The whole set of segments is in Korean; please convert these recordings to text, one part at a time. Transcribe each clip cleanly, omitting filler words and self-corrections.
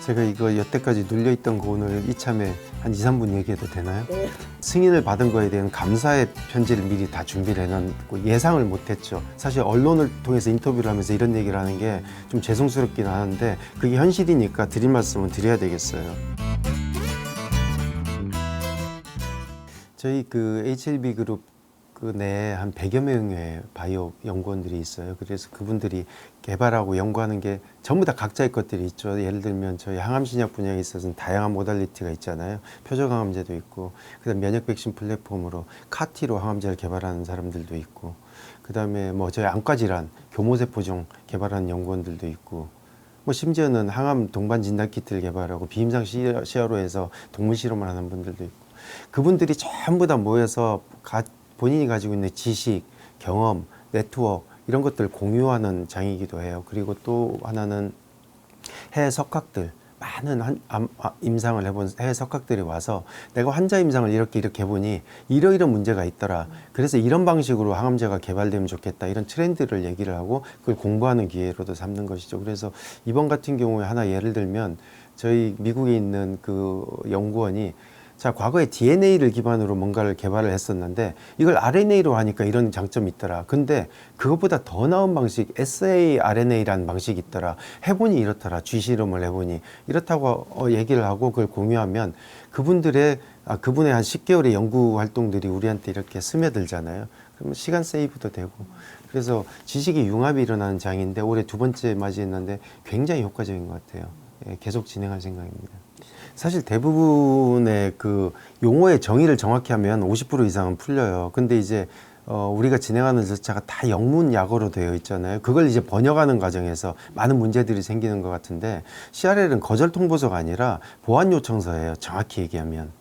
제가 이거 여태까지 눌려있던 거 오늘 이참에 한 2, 3분 얘기해도 되나요? 네. 승인을 받은 거에 대한 감사의 편지를 미리 다 준비를 해놓고 예상을 못했죠. 사실 언론을 통해서 인터뷰를 하면서 이런 얘기를 하는 게 좀 죄송스럽긴 하는데 그게 현실이니까 드릴 말씀은 드려야 되겠어요. 저희 그 HLB 그룹 그 내에 한 100여 명의 바이오 연구원들이 있어요. 그래서 그분들이 개발하고 연구하는 게 전부 다 각자의 것들이 있죠. 예를 들면 저희 항암신약 분야에 있어서는 다양한 모달리티가 있잖아요. 표적항암제도 있고, 그다음 면역 백신 플랫폼으로 카티로 항암제를 개발하는 사람들도 있고, 그다음에 뭐 저희 안과질환 교모세포종 개발하는 연구원들도 있고, 뭐 심지어는 항암 동반 진단 키트를 개발하고 비임상 CRO에서 동물 실험을 하는 분들도 있고, 그분들이 전부 다 모여서 본인이 가지고 있는 지식, 경험, 네트워크 이런 것들 공유하는 장이기도 해요. 그리고 또 하나는 해외 석학들, 많은 임상을 해본 해외 석학들이 와서 내가 환자 임상을 이렇게 해보니 이러이런 문제가 있더라. 그래서 이런 방식으로 항암제가 개발되면 좋겠다. 이런 트렌드를 얘기를 하고 그걸 공부하는 기회로도 삼는 것이죠. 그래서 이번 같은 경우에 하나 예를 들면 저희 미국에 있는 그 연구원이 자, 과거에 DNA를 기반으로 뭔가를 개발을 했었는데 이걸 RNA로 하니까 이런 장점이 있더라. 근데 그것보다 더 나은 방식 saRNA라는 방식이 있더라. 해보니 이렇더라. 쥐실험을 해보니 이렇다고 얘기를 하고 그걸 공유하면 그분의 한 10개월의 연구 활동들이 우리한테 이렇게 스며들잖아요. 그러면 시간 세이브도 되고 그래서 지식의 융합이 일어나는 장인데 올해 2번째 맞이했는데 굉장히 효과적인 것 같아요. 예, 계속 진행할 생각입니다. 사실 대부분의 그 용어의 정의를 정확히 하면 50% 이상은 풀려요. 근데 이제 우리가 진행하는 절차가 다 영문 약어로 되어 있잖아요. 그걸 이제 번역하는 과정에서 많은 문제들이 생기는 것 같은데 CRL은 거절 통보서가 아니라 보완 요청서예요. 정확히 얘기하면.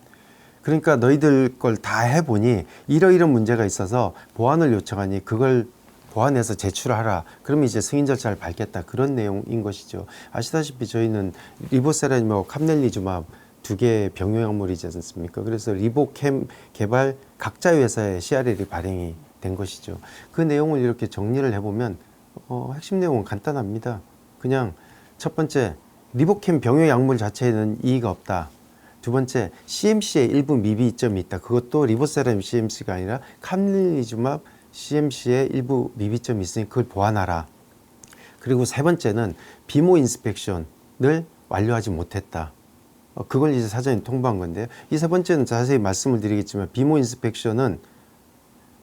그러니까 너희들 걸 다 해보니 이러이런 문제가 있어서 보완을 요청하니 그걸 보완해서 제출하라. 그러면 이제 승인 절차를 밟겠다. 그런 내용인 것이죠. 아시다시피 저희는 리보세라님하고 캄넬리주맙 2개의 병용약물이지 않습니까? 그래서 리보캠 개발 각자 회사의 CRL이 발행이 된 것이죠. 그 내용을 이렇게 정리를 해보면 핵심 내용은 간단합니다. 그냥 첫 번째, 리보캠 병용약물 자체에는 이의가 없다. 두 번째, CMC에 일부 미비점이 있다. 그것도 리보세라님 CMC가 아니라 캄넬리주맙 CMC에 일부 미비점이 있으니 그걸 보완하라. 그리고 세 번째는 비모 인스펙션을 완료하지 못했다. 그걸 이제 사전에 통보한 건데요. 이 세 번째는 자세히 말씀을 드리겠지만 비모 인스펙션은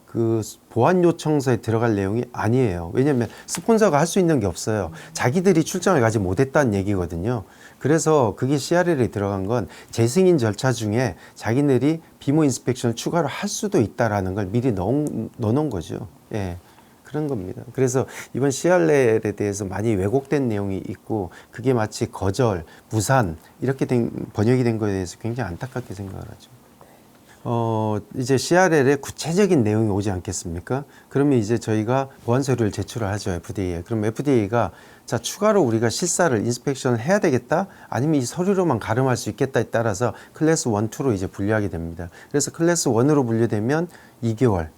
그 보완 요청서에 들어갈 내용이 아니에요. 왜냐하면 스폰서가 할 수 있는 게 없어요. 자기들이 출장을 가지 못했다는 얘기거든요. 그래서 그게 CRL에 들어간 건 재승인 절차 중에 자기들이 비모 인스펙션을 추가로 할 수도 있다라는 걸 미리 넣어놓은 거죠. 예, 그런 겁니다. 그래서 이번 CRL에 대해서 많이 왜곡된 내용이 있고 그게 마치 거절, 무산 이렇게 번역이 된 거에 대해서 굉장히 안타깝게 생각을 하죠. 이제 CRL에 구체적인 내용이 오지 않겠습니까? 그러면 이제 저희가 보완 서류를 제출을 하죠, FDA에. 그럼 FDA가 자, 추가로 우리가 실사를 인스펙션을 해야 되겠다? 아니면 이 서류로만 가름할 수 있겠다에 따라서 클래스 1, 2로 이제 분류하게 됩니다. 그래서 클래스 1으로 분류되면 2개월,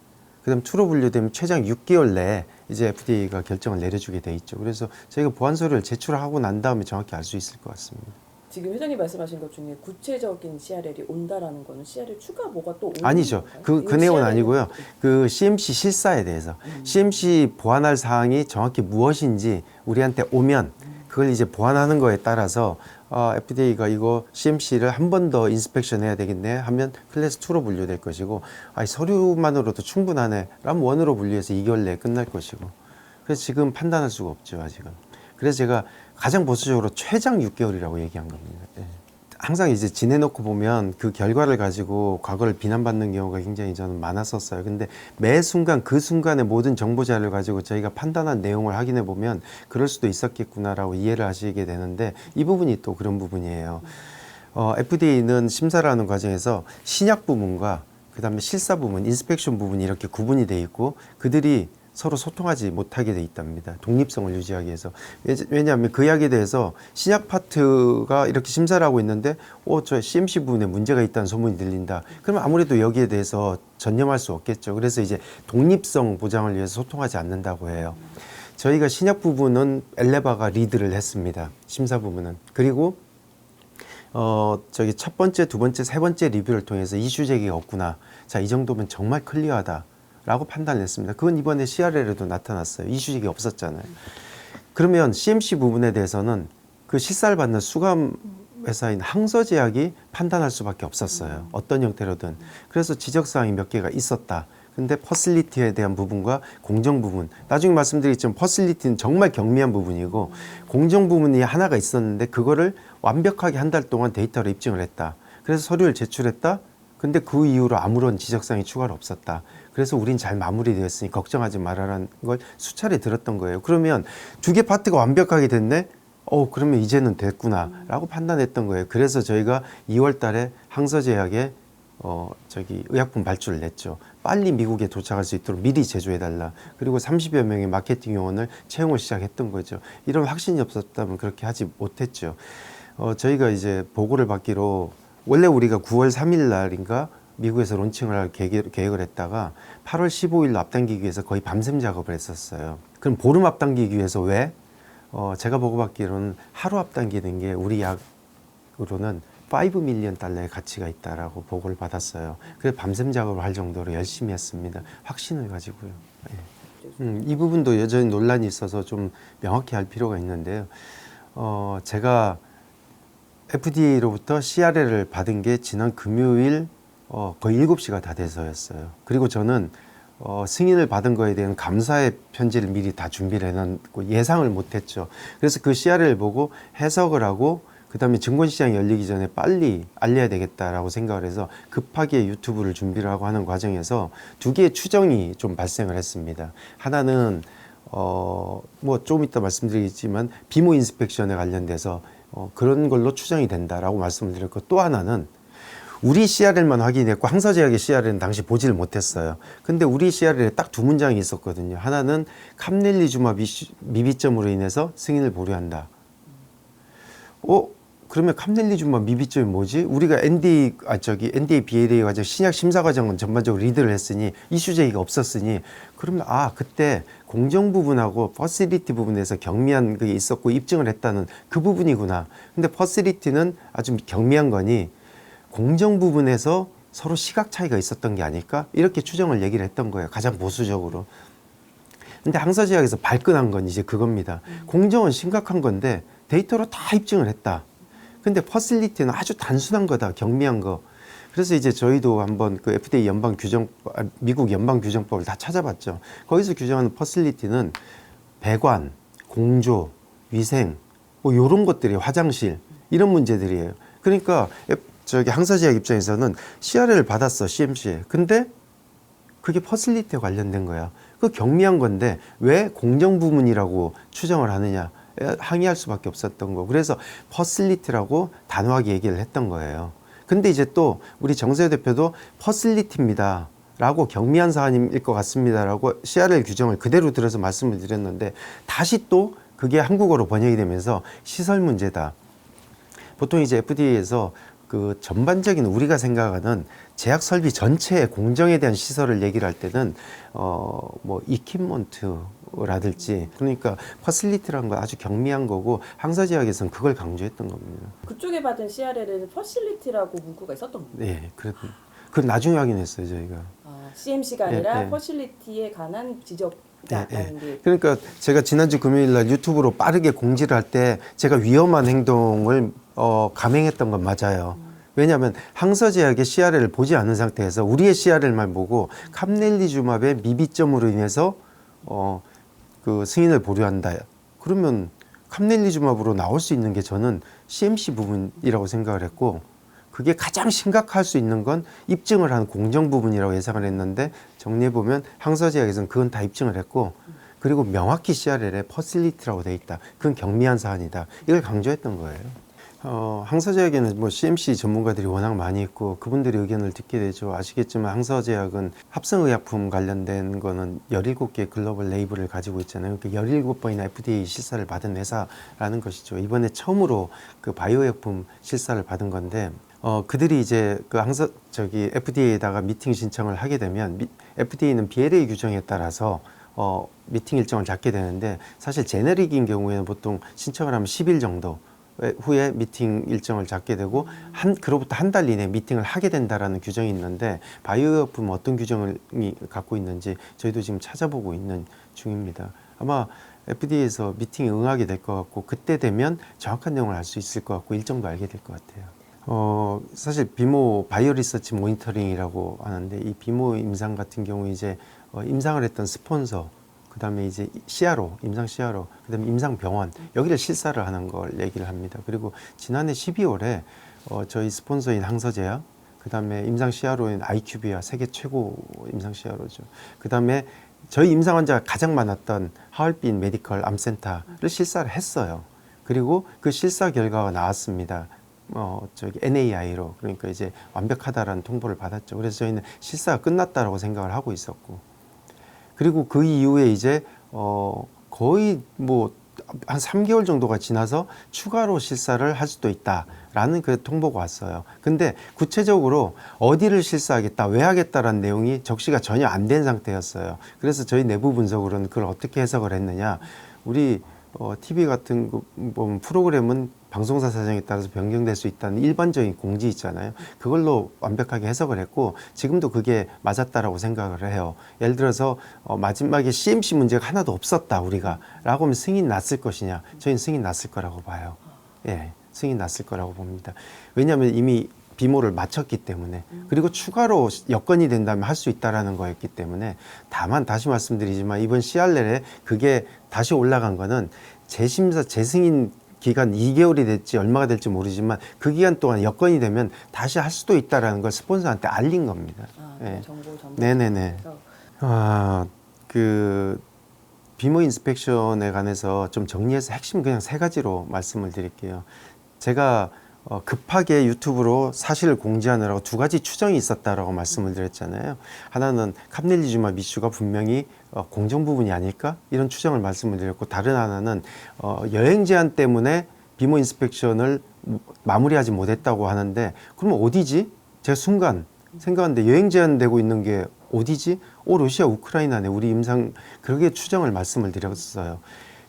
그다음 2로 분류되면 최장 6개월 내에 이제 FDA가 결정을 내려주게 돼 있죠. 그래서 저희가 보완 서류를 제출하고 난 다음에 정확히 알 수 있을 것 같습니다. 지금 회장님 말씀하신 것 중에 구체적인 CRL이 온다라는 거는 CRL 추가 뭐가 또 오는 아니죠. 건가요? 그 내용은 아니고요. 그 CMC 실사에 대해서 CMC 보완할 사항이 정확히 무엇인지 우리한테 오면 그걸 이제 보완하는 거에 따라서 FDA가 이거 CMC를 한 번 더 인스펙션 해야 되겠네 하면 클래스 2로 분류될 것이고 서류만으로도 충분하네 라면 1으로 분류해서 2개월 내에 끝날 것이고 그래서 지금 판단할 수가 없죠. 아직은. 그래서 제가 가장 보수적으로 최장 6개월이라고 얘기한 겁니다. 예. 항상 이제 지내놓고 보면 그 결과를 가지고 과거를 비난받는 경우가 굉장히 저는 많았었어요. 근데 매 순간 그 순간의 모든 정보 자료를 가지고 저희가 판단한 내용을 확인해 보면 그럴 수도 있었겠구나라고 이해를 하시게 되는데 이 부분이 또 그런 부분이에요. FDA는 심사를 하는 과정에서 신약 부문과 그다음에 실사 부문, 인스펙션 부분이 이렇게 구분이 돼 있고 그들이 서로 소통하지 못하게 돼 있답니다. 독립성을 유지하기 위해서. 왜냐하면 그 약에 대해서 신약 파트가 이렇게 심사를 하고 있는데 저 CMC 부분에 문제가 있다는 소문이 들린다. 그러면 아무래도 여기에 대해서 전념할 수 없겠죠. 그래서 이제 독립성 보장을 위해서 소통하지 않는다고 해요. 저희가 신약 부분은 엘레바가 리드를 했습니다. 심사 부분은. 그리고 저기 첫 번째, 두 번째, 세 번째 리뷰를 통해서 이슈 제기가 없구나. 자, 이 정도면 정말 클리어하다라고 판단을 했습니다. 그건 이번에 CRL에도 나타났어요. 이슈 제기 없었잖아요. 그러면 CMC 부분에 대해서는 그 실사를 받는 수감 회사인 항서제약이 판단할 수밖에 없었어요. 어떤 형태로든. 그래서 지적사항이 몇 개가 있었다. 근데 퍼실리티에 대한 부분과 공정 부분, 나중에 말씀드리겠지만 퍼실리티는 정말 경미한 부분이고 공정 부분이 하나가 있었는데 그거를 완벽하게 한 달 동안 데이터로 입증을 했다. 그래서 서류를 제출했다. 근데 그 이후로 아무런 지적사항이 추가로 없었다. 그래서 우린 잘 마무리되었으니 걱정하지 말아라는 걸 수차례 들었던 거예요. 그러면 두 개 파트가 완벽하게 됐네? 그러면 이제는 됐구나 라고 판단했던 거예요. 그래서 저희가 2월 달에 항서제약에 의약품 발주를 냈죠. 빨리 미국에 도착할 수 있도록 미리 제조해달라. 그리고 30여 명의 마케팅 요원을 채용을 시작했던 거죠. 이런 확신이 없었다면 그렇게 하지 못했죠. 저희가 이제 보고를 받기로 원래 우리가 9월 3일 날인가 미국에서 론칭을 할 계획을 했다가 8월 15일로 앞당기기 위해서 거의 밤샘 작업을 했었어요. 그럼 보름 앞당기기 위해서 왜? 제가 보고받기로는 하루 앞당기는 게 우리 약으로는 $5 밀리언 달러의 가치가 있다라고 보고를 받았어요. 그래서 밤샘 작업을 할 정도로 열심히 했습니다. 확신을 가지고요. 네. 이 부분도 여전히 논란이 있어서 좀 명확히 할 필요가 있는데요. 제가 FDA로부터 CRL을 받은 게 지난 금요일 거의 7시가 다 돼서였어요. 그리고 저는 승인을 받은 거에 대한 감사의 편지를 미리 다 준비를 해놨고 예상을 못했죠. 그래서 그 CRL을 보고 해석을 하고 그다음에 증권시장이 열리기 전에 빨리 알려야 되겠다라고 생각을 해서 급하게 유튜브를 준비를 하고 하는 과정에서 두 개의 추정이 좀 발생을 했습니다. 하나는 뭐 조금 이따 말씀드리겠지만 비모 인스펙션에 관련돼서 그런 걸로 추정이 된다라고 말씀을 드렸고, 또 하나는 우리 CRL만 확인했고 항서제약의 CRL은 당시 보지를 못했어요. 근데 우리 CRL에 딱 두 문장이 있었거든요. 하나는 캄넬리주마 미비점으로 인해서 승인을 보류한다. 그러면 캄넬리주마 미비점이 뭐지? 우리가 NDA, BLA 과정 신약 심사 과정은 전반적으로 리드를 했으니 이슈 제기가 없었으니 그러면 그때 공정 부분하고 퍼실리티 부분에서 경미한 게 있었고 입증을 했다는 그 부분이구나. 근데 퍼실리티는 아주 경미한 거니 공정 부분에서 서로 시각 차이가 있었던 게 아닐까? 이렇게 추정을 얘기를 했던 거예요. 가장 보수적으로. 근데 항서제약에서 발끈한 건 이제 그겁니다. 공정은 심각한 건데 데이터로 다 입증을 했다. 근데 퍼실리티는 아주 단순한 거다. 경미한 거. 그래서 이제 저희도 한번 그 FDA 미국 연방규정법을 다 찾아봤죠. 거기서 규정하는 퍼실리티는 배관, 공조, 위생, 뭐 요런 것들이 화장실, 이런 문제들이에요. 그러니까 항서제약 입장에서는 CRL을 받았어, CMC에. 근데 그게 퍼실리티에 관련된 거야. 그 경미한 건데 왜 공정 부문이라고 추정을 하느냐. 항의할 수밖에 없었던 거. 그래서 퍼실리티라고 단호하게 얘기를 했던 거예요. 근데 이제 또 우리 정세호 대표도 퍼실리티입니다 라고 경미한 사안일 것 같습니다 라고 CRL 규정을 그대로 들어서 말씀을 드렸는데 다시 또 그게 한국어로 번역이 되면서 시설 문제다. 보통 이제 FDA에서 그 전반적인 우리가 생각하는 제약 설비 전체의 공정에 대한 시설을 얘기를 할 때는 뭐 이퀴먼트라든지 그러니까 퍼실리티라는 건 아주 경미한 거고 항서제약에서는 그걸 강조했던 겁니다. 그쪽에 받은 CRL에는 퍼실리티라고 문구가 있었던 거예요. 네, 그건 나중에 확인했어요 저희가. CMC가 아니라 네. 퍼실리티에 관한 지적이다라는 게. 그러니까 제가 지난주 금요일 날 유튜브로 빠르게 공지를 할 때 제가 위험한 행동을 감행했던 건 맞아요. 왜냐하면 항서제약의 CRL을 보지 않은 상태에서 우리의 CRL만 보고 캄넬리주마의 미비점으로 인해서 그 승인을 보류한다. 그러면 캄넬리주마으로 나올 수 있는 게 저는 CMC 부분이라고 생각을 했고 그게 가장 심각할 수 있는 건 입증을 한 공정 부분이라고 예상을 했는데 정리해보면 항서제약에서는 그건 다 입증을 했고 그리고 명확히 CRL에 퍼실리티라고 돼 있다. 그건 경미한 사안이다. 이걸 강조했던 거예요. 항서제약에는 뭐 CMC 전문가들이 워낙 많이 있고 그분들의 의견을 듣게 되죠. 아시겠지만 항서제약은 합성의약품 관련된 거는 17개 글로벌 레이블을 가지고 있잖아요. 그러니까 17번이나 FDA 실사를 받은 회사라는 것이죠. 이번에 처음으로 그 바이오약품 실사를 받은 건데 그들이 이제 FDA에다가 미팅 신청을 하게 되면 FDA는 BLA 규정에 따라서 미팅 일정을 잡게 되는데 사실 제네릭인 경우에는 보통 신청을 하면 10일 정도 후에 미팅 일정을 잡게 되고 그로부터 한 달 이내 미팅을 하게 된다라는 규정이 있는데 바이오의약품 어떤 규정을 갖고 있는지 저희도 지금 찾아보고 있는 중입니다. 아마 FDA에서 미팅에 응하게 될 것 같고 그때 되면 정확한 내용을 알 수 있을 것 같고 일정도 알게 될 것 같아요. 사실 비모 바이오 리서치 모니터링이라고 하는데 이 비모 임상 같은 경우 이제 임상을 했던 스폰서 그다음에 이제 CRO, 임상 CRO, 그다음에 임상 병원 여기를 실사를 하는 걸 얘기를 합니다. 그리고 지난해 12월에 저희 스폰서인 항서제약, 그다음에 임상 CRO인 IQVIA 세계 최고 임상 CRO죠. 그다음에 저희 임상 환자가 가장 많았던 하얼빈 메디컬 암센터를 실사를 했어요. 그리고 그 실사 결과가 나왔습니다. NAI로 그러니까 이제 완벽하다라는 통보를 받았죠. 그래서 저희는 실사가 끝났다라고 생각을 하고 있었고. 그리고 그 이후에 이제 거의 뭐 한 3개월 정도가 지나서 추가로 실사를 할 수도 있다라는 그 통보가 왔어요. 근데 구체적으로 어디를 실사하겠다, 왜 하겠다라는 내용이 적시가 전혀 안 된 상태였어요. 그래서 저희 내부 분석으로는 그걸 어떻게 해석을 했느냐. 우리 TV 같은 거 보면 프로그램은 방송사 사정에 따라서 변경될 수 있다는 일반적인 공지 있잖아요. 그걸로 완벽하게 해석을 했고 지금도 그게 맞았다라고 생각을 해요. 예를 들어서 마지막에 CMC 문제가 하나도 없었다 우리가 라고 하면 승인 났을 것이냐. 저희는 승인 났을 거라고 봐요. 예, 승인 났을 거라고 봅니다. 왜냐하면 이미 비모를 마쳤기 때문에 그리고 추가로 여건이 된다면 할 수 있다라는 거였기 때문에 다만 다시 말씀드리지만 이번 CRL에 그게 다시 올라간 거는 재심사 재승인 기간 2개월이 될지 얼마가 될지 모르지만 그 기간 동안 여건이 되면 다시 할 수도 있다라는 걸 스폰서한테 알린 겁니다. 네. 정보 네네네. 그 비모 인스펙션에 관해서 좀 정리해서 핵심 그냥 3가지로 말씀을 드릴게요. 제가 급하게 유튜브로 사실을 공지하느라고 2가지 추정이 있었다라고 말씀을 드렸잖아요. 하나는 캄릴리주마 미슈가 분명히 공정 부분이 아닐까 이런 추정을 말씀을 드렸고 다른 하나는 여행 제한 때문에 비모 인스펙션을 마무리하지 못했다고 하는데 그러면 어디지? 제가 순간 생각하는데 여행 제한되고 있는 게 어디지? 러시아 우크라이나네 우리 임상 그렇게 추정을 말씀을 드렸어요.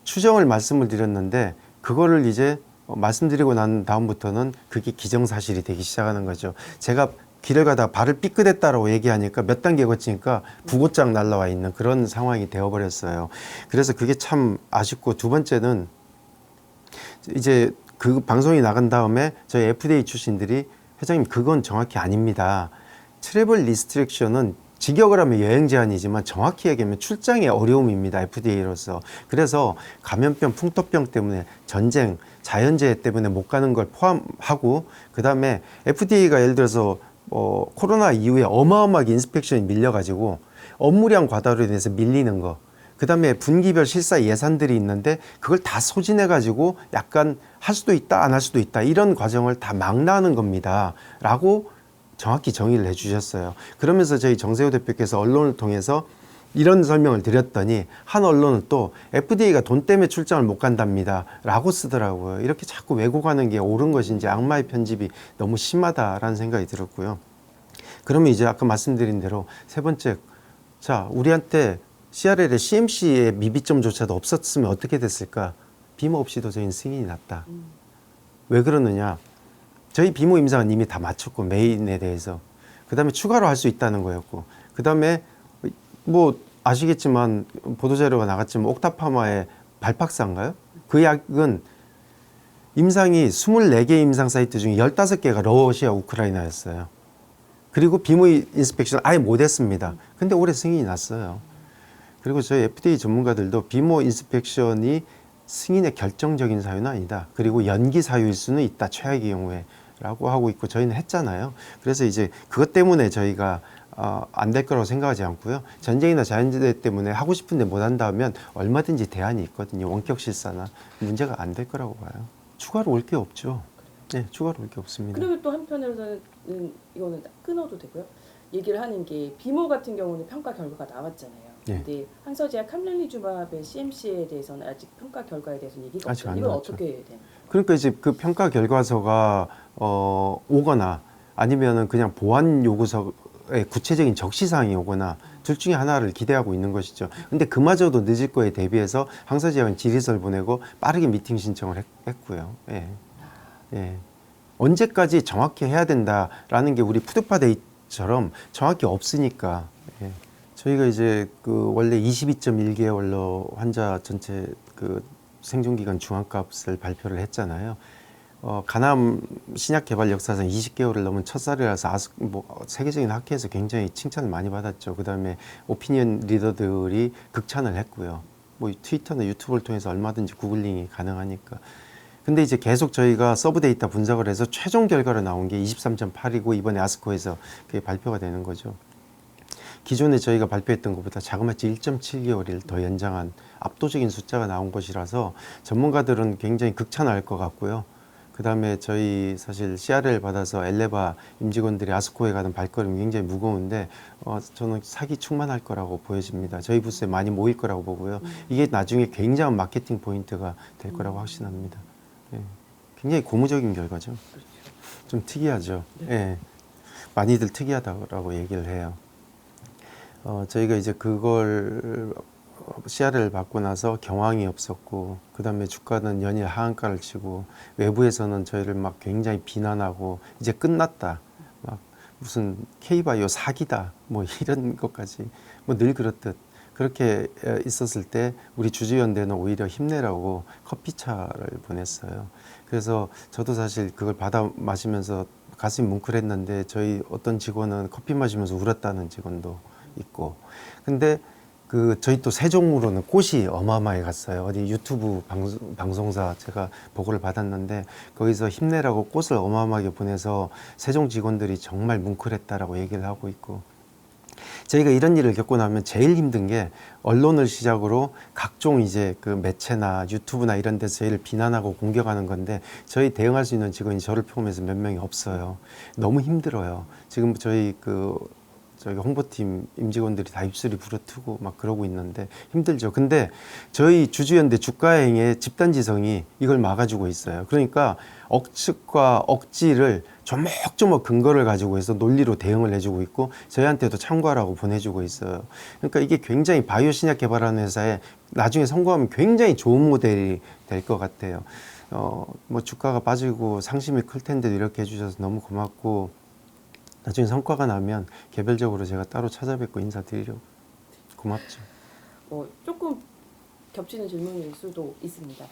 추정을 말씀을 드렸는데 그거를 이제 말씀드리고 난 다음부터는 그게 기정사실이 되기 시작하는 거죠. 제가 길을 가다가 발을 삐끗했다라고 얘기하니까 몇 단계 거치니까 부고장 날라와 있는 그런 상황이 되어버렸어요. 그래서 그게 참 아쉽고 두 번째는 이제 그 방송이 나간 다음에 저희 FDA 출신들이 회장님 그건 정확히 아닙니다. 트래블 리스트릭션은 직역을 하면 여행 제한이지만 정확히 얘기하면 출장의 어려움입니다. FDA로서. 그래서 감염병, 풍토병 때문에 전쟁, 자연재해 때문에 못 가는 걸 포함하고 그다음에 FDA가 예를 들어서 코로나 이후에 어마어마하게 인스펙션이 밀려가지고 업무량 과다로 인해서 밀리는 거 그다음에 분기별 실사 예산들이 있는데 그걸 다 소진해가지고 약간 할 수도 있다 안 할 수도 있다 이런 과정을 다 망라하는 겁니다. 라고 정확히 정의를 해주셨어요. 그러면서 저희 정세호 대표께서 언론을 통해서 이런 설명을 드렸더니 한 언론은 또 FDA가 돈 때문에 출장을 못 간답니다 라고 쓰더라고요. 이렇게 자꾸 왜곡하는 게 옳은 것인지 악마의 편집이 너무 심하다라는 생각이 들었고요. 그러면 이제 아까 말씀드린 대로 세 번째, 자 우리한테 CRL에 CMC의 미비점조차도 없었으면 어떻게 됐을까? 비모 없이도 저희는 승인이 났다. 왜 그러느냐? 저희 비모 임상은 이미 다 마쳤고 메인에 대해서 그 다음에 추가로 할 수 있다는 거였고 그 다음에 뭐 아시겠지만 보도자료가 나갔지만 옥타파마의 발팍사인가요? 그 약은 임상이 24개 임상 사이트 중에 15개가 러시아 우크라이나였어요. 그리고 비모 인스펙션을 아예 못했습니다. 근데 올해 승인이 났어요. 그리고 저희 FDA 전문가들도 비모 인스펙션이 승인의 결정적인 사유는 아니다. 그리고 연기 사유일 수는 있다. 최악의 경우에 라고 하고 있고 저희는 했잖아요. 그래서 이제 그것 때문에 저희가 안 될 거라고 생각하지 않고요. 전쟁이나 자연재해 때문에 하고 싶은데 못 한다 하면 얼마든지 대안이 있거든요. 원격 실사나 문제가 안 될 거라고 봐요. 추가로 올 게 없죠. 네, 추가로 올 게 없습니다. 그리고 또 한편으로는 이거는 끊어도 되고요. 얘기를 하는 게 비모 같은 경우는 평가 결과가 나왔잖아요. 근데 항서제약 캄렐리주밥의 CMC에 대해서는 아직 평가 결과에 대해서는 얘기가 아직 없죠. 안 이건 나왔죠. 어떻게 해야 돼요? 그러니까 이제 그 평가 결과서가 오거나 아니면은 그냥 보안 요구서의 구체적인 적시사항이 오거나 둘 중에 하나를 기대하고 있는 것이죠. 근데 그마저도 늦을 거에 대비해서 항서제약은 질의서를 보내고 빠르게 미팅 신청을 했고요. 예. 예. 언제까지 정확히 해야 된다라는 게 우리 푸드파데이처럼 정확히 없으니까. 예. 저희가 이제 그 원래 22.1개월로 환자 전체 그 생존기간 중앙값을 발표를 했잖아요. 간암 신약 개발 역사상 20개월을 넘은 첫살이라서 세계적인 학회에서 굉장히 칭찬을 많이 받았죠. 그다음에 오피니언 리더들이 극찬을 했고요. 뭐 트위터나 유튜브를 통해서 얼마든지 구글링이 가능하니까. 근데 이제 계속 저희가 서브 데이터 분석을 해서 최종 결과로 나온 게 23.8이고 이번에 아스코에서 그게 발표가 되는 거죠. 기존에 저희가 발표했던 것보다 자그마치 1.7개월을 더 연장한 압도적인 숫자가 나온 것이라서 전문가들은 굉장히 극찬할 것 같고요. 그 다음에 저희 사실 CRL 받아서 엘레바 임직원들이 아스코에 가는 발걸음이 굉장히 무거운데 저는 사기 충만할 거라고 보여집니다. 저희 부스에 많이 모일 거라고 보고요. 이게 나중에 굉장한 마케팅 포인트가 될 거라고 확신합니다. 예. 굉장히 고무적인 결과죠. 좀 특이하죠. 예. 많이들 특이하다고 얘기를 해요. 저희가 이제 그걸 CR을 받고 나서 경황이 없었고 그 다음에 주가는 연일 하한가를 치고 외부에서는 저희를 막 굉장히 비난하고 이제 끝났다 막 무슨 K바이오 사기다 뭐 이런 것까지 뭐 늘 그렇듯 그렇게 있었을 때 우리 주주연대는 오히려 힘내라고 커피차를 보냈어요. 그래서 저도 사실 그걸 받아 마시면서 가슴이 뭉클했는데 저희 어떤 직원은 커피 마시면서 울었다는 직원도 있고 근데 저희 또 세종으로는 꽃이 어마어마하게 갔어요. 어디 유튜브 방송사 제가 보고를 받았는데 거기서 힘내라고 꽃을 어마어마하게 보내서 세종 직원들이 정말 뭉클했다라고 얘기를 하고 있고 저희가 이런 일을 겪고 나면 제일 힘든 게 언론을 시작으로 각종 이제 그 매체나 유튜브나 이런 데서 저희를 비난하고 공격하는 건데 저희 대응할 수 있는 직원이 저를 포함해서 몇 명이 없어요. 너무 힘들어요. 지금 저희 홍보팀 임직원들이 다 입술이 부르트고 막 그러고 있는데 힘들죠. 근데 저희 주주연대 주가행의 집단지성이 이걸 막아주고 있어요. 그러니까 억측과 억지를 조목조목 근거를 가지고 해서 논리로 대응을 해주고 있고 저희한테도 참고하라고 보내주고 있어요. 그러니까 이게 굉장히 바이오 신약 개발하는 회사에 나중에 성공하면 굉장히 좋은 모델이 될 것 같아요. 뭐 주가가 빠지고 상심이 클 텐데도 이렇게 해주셔서 너무 고맙고 나중에 성과가 나면 개별적으로 제가 따로 찾아뵙고 인사드리려고. 고맙죠. 조금 겹치는 질문일 수도 있습니다.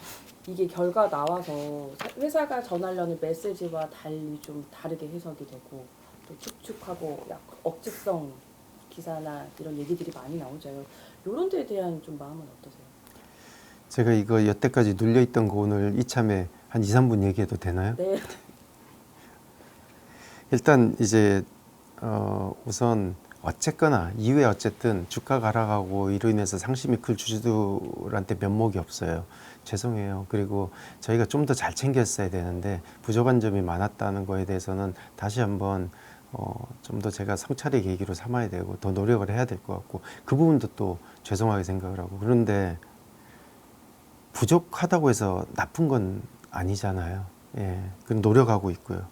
이게 결과 나와서 회사가 전하려는 메시지와 달리 좀 다르게 해석이 되고 또 축축하고 약간 억측성 기사나 이런 얘기들이 많이 나오죠. 이런 데에 대한 좀 마음은 어떠세요? 제가 이거 여태까지 눌려있던 거 오늘 이참에 한 2, 3분 얘기해도 되나요? 네. 일단 이제 우선 어쨌거나 이후에 어쨌든 주가가 하락하고 이로 인해서 상심이 클 주주들한테 면목이 없어요. 죄송해요. 그리고 저희가 좀 더 잘 챙겼어야 되는데 부족한 점이 많았다는 거에 대해서는 다시 한번 좀 더 제가 성찰의 계기로 삼아야 되고 더 노력을 해야 될 것 같고 그 부분도 또 죄송하게 생각을 하고 그런데 부족하다고 해서 나쁜 건 아니잖아요. 예, 그럼 노력하고 있고요.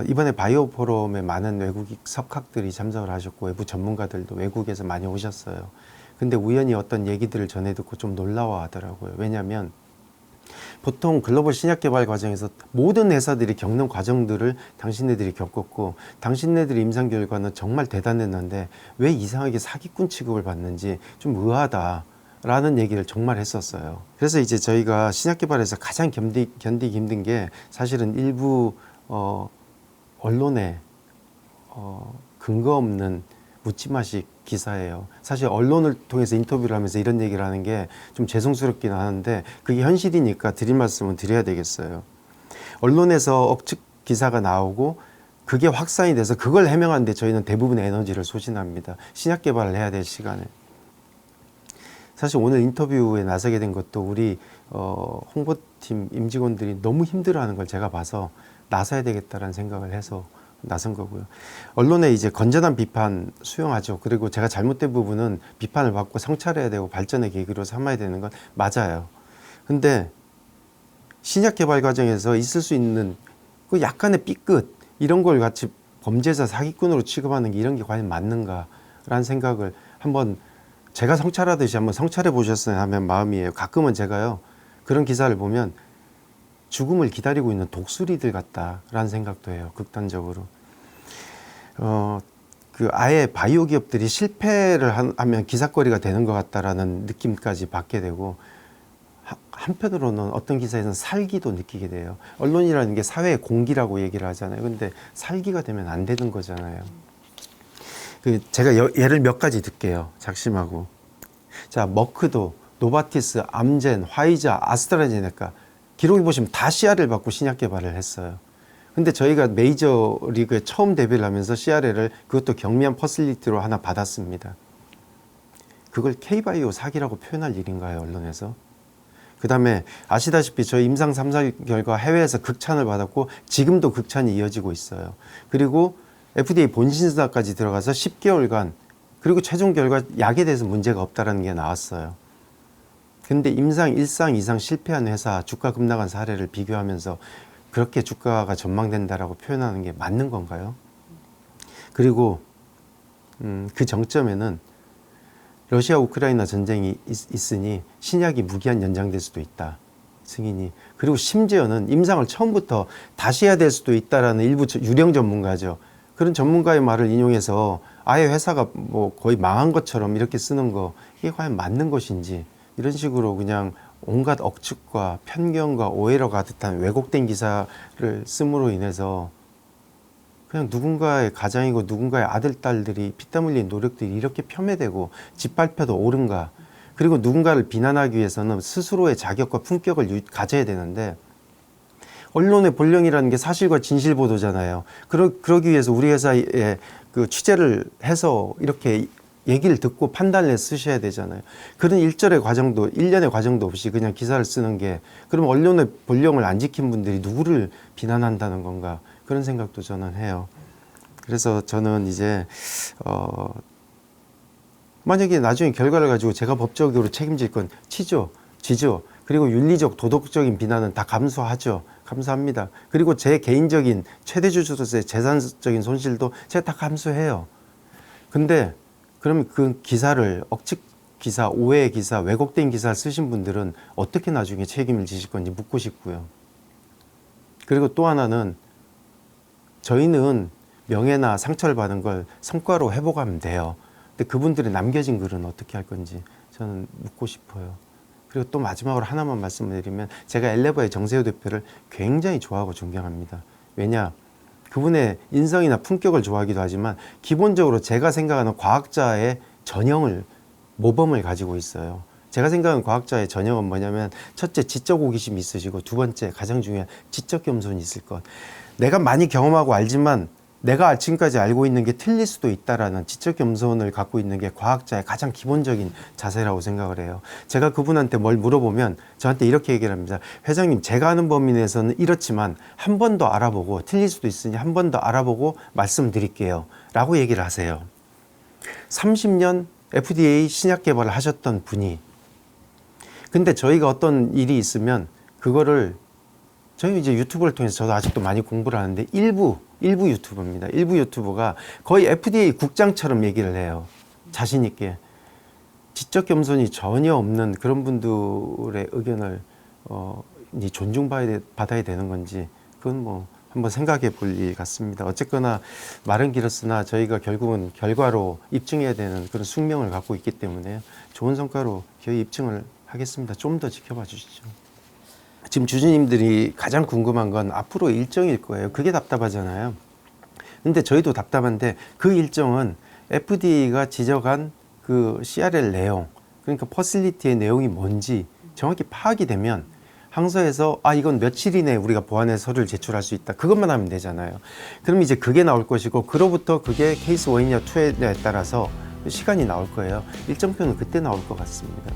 이번에 바이오 포럼에 많은 외국 석학들이 참석을 하셨고 외부 전문가들도 외국에서 많이 오셨어요. 근데 우연히 어떤 얘기들을 전해 듣고 좀 놀라워 하더라고요. 왜냐하면 보통 글로벌 신약 개발 과정에서 모든 회사들이 겪는 과정들을 당신네들이 겪었고 당신네들의 임상 결과는 정말 대단했는데 왜 이상하게 사기꾼 취급을 받는지 좀 의아하다. 라는 얘기를 정말 했었어요. 그래서 이제 저희가 신약 개발에서 가장 견디기 힘든 게 사실은 일부 언론에 근거 없는 묻지마식 기사예요. 사실 언론을 통해서 인터뷰를 하면서 이런 얘기를 하는 게 좀 죄송스럽긴 하는데 그게 현실이니까 드릴 말씀은 드려야 되겠어요. 언론에서 억측 기사가 나오고 그게 확산이 돼서 그걸 해명하는데 저희는 대부분의 에너지를 소진합니다. 신약 개발을 해야 될 시간에. 사실 오늘 인터뷰에 나서게 된 것도 우리 홍보팀 임직원들이 너무 힘들어하는 걸 제가 봐서 나서야 되겠다라는 생각을 해서 나선 거고요. 언론에 이제 건전한 비판 수용하죠. 그리고 제가 잘못된 부분은 비판을 받고 성찰해야 되고 발전의 계기로 삼아야 되는 건 맞아요. 근데 신약 개발 과정에서 있을 수 있는 그 약간의 삐끗 이런 걸 같이 범죄자 사기꾼으로 취급하는 게 이런 게 과연 맞는가라는 생각을 한번 제가 성찰하듯이 한번 성찰해 보셨어야 하면 마음이에요. 가끔은 제가요 그런 기사를 보면 죽음을 기다리고 있는 독수리들 같다라는 생각도 해요. 극단적으로. 그 아예 바이오 기업들이 실패를 하면 기사거리가 되는 것 같다라는 느낌까지 받게 되고, 한편으로는 어떤 기사에서는 살기도 느끼게 돼요. 언론이라는 게 사회의 공기라고 얘기를 하잖아요. 근데 살기가 되면 안 되는 거잖아요. 제가 예를 몇 가지 들게요. 작심하고. 자, 머크도, 노바티스, 암젠, 화이자, 아스트라제네카 기록해 보시면 다 CRL 받고 신약 개발을 했어요. 근데 저희가 메이저 리그에 처음 데뷔를 하면서 CRL을 그것도 경미한 퍼실리티로 하나 받았습니다. 그걸 K바이오 사기라고 표현할 일인가요, 언론에서? 그 다음에 아시다시피 저희 임상 3사 결과 해외에서 극찬을 받았고 지금도 극찬이 이어지고 있어요. 그리고 FDA 본신사까지 들어가서 10개월간, 그리고 최종 결과 약에 대해서 문제가 없다는 게 나왔어요. 근데 임상 1상, 2상 실패한 회사 주가 급락한 사례를 비교하면서 그렇게 주가가 전망된다라고 표현하는 게 맞는 건가요? 그리고 그 정점에는 러시아 우크라이나 전쟁이 있으니 신약이 무기한 연장될 수도 있다, 승인이. 그리고 심지어는 임상을 처음부터 다시 해야 될 수도 있다라는 일부 유령 전문가죠. 그런 전문가의 말을 인용해서 아예 회사가 뭐 거의 망한 것처럼 이렇게 쓰는 거, 이게 과연 맞는 것인지, 이런 식으로 그냥 온갖 억측과 편견과 오해로 가득한 왜곡된 기사를 씀으로 인해서 그냥 누군가의 가장이고 누군가의 아들, 딸들이 피땀 흘린 노력들이 이렇게 폄훼되고 짓밟혀도 옳은가. 그리고 누군가를 비난하기 위해서는 스스로의 자격과 품격을 가져야 되는데, 언론의 본령이라는 게 사실과 진실 보도잖아요. 그러기 위해서 우리 회사에 그 취재를 해서 이렇게 얘기를 듣고 판단을 해 쓰셔야 되잖아요. 그런 일절의 과정도, 일련의 과정도 없이 그냥 기사를 쓰는 게, 그럼 언론의 본령을 안 지킨 분들이 누구를 비난한다는 건가, 그런 생각도 저는 해요. 그래서 저는 이제 만약에 나중에 결과를 가지고 제가 법적으로 책임질 건 치죠, 지죠. 그리고 윤리적, 도덕적인 비난은 다 감수하죠. 감수합니다. 그리고 제 개인적인 최대주주로서의 재산적인 손실도 제가 다 감수해요. 근데 그러면 그 기사를, 억측 기사, 오해 기사, 왜곡된 기사를 쓰신 분들은 어떻게 나중에 책임을 지실 건지 묻고 싶고요. 그리고 또 하나는, 저희는 명예나 상처를 받은 걸 성과로 회복하면 돼요. 근데 그분들의 남겨진 글은 어떻게 할 건지 저는 묻고 싶어요. 그리고 또 마지막으로 하나만 말씀을 드리면, 제가 엘레버의 정세호 대표를 굉장히 좋아하고 존경합니다. 왜냐? 그분의 인성이나 품격을 좋아하기도 하지만 기본적으로 제가 생각하는 과학자의 전형을, 모범을 가지고 있어요. 제가 생각하는 과학자의 전형은 뭐냐면, 첫째, 지적 호기심이 있으시고, 두 번째, 가장 중요한 지적 겸손이 있을 것. 내가 많이 경험하고 알지만 내가 지금까지 알고 있는 게 틀릴 수도 있다라는 지적 겸손을 갖고 있는 게 과학자의 가장 기본적인 자세라고 생각을 해요. 제가 그분한테 뭘 물어보면 저한테 이렇게 얘기를 합니다. 회장님, 제가 아는 범위 내에서는 이렇지만 한 번 더 알아보고, 틀릴 수도 있으니 한 번 더 알아보고 말씀드릴게요 라고 얘기를 하세요. 30년 FDA 신약 개발을 하셨던 분이, 근데 저희가 어떤 일이 있으면 그거를, 저희 이제 유튜브를 통해서 저도 아직도 많이 공부를 하는데, 일부 유튜버입니다. 일부 유튜버가 거의 FDA 국장처럼 얘기를 해요. 자신 있게. 지적 겸손이 전혀 없는 그런 분들의 의견을 존중받아야 되는 건지, 그건 뭐 한번 생각해 볼 일 같습니다. 어쨌거나 말은 길었으나 저희가 결국은 결과로 입증해야 되는 그런 숙명을 갖고 있기 때문에 좋은 성과로 저희 입증을 하겠습니다. 좀 더 지켜봐 주시죠. 지금 주주님들이 가장 궁금한 건 앞으로 일정일 거예요. 그게 답답하잖아요. 근데 저희도 답답한데, 그 일정은 FDA가 지적한 그 CRL 내용, 그러니까 퍼실리티의 내용이 뭔지 정확히 파악이 되면 항소에서 이건 며칠 이내에 우리가 보완해서 서류를 제출할 수 있다, 그것만 하면 되잖아요. 그럼 이제 그게 나올 것이고, 그로부터 그게 케이스 1이냐 2냐에 따라서 시간이 나올 거예요. 일정표는 그때 나올 것 같습니다.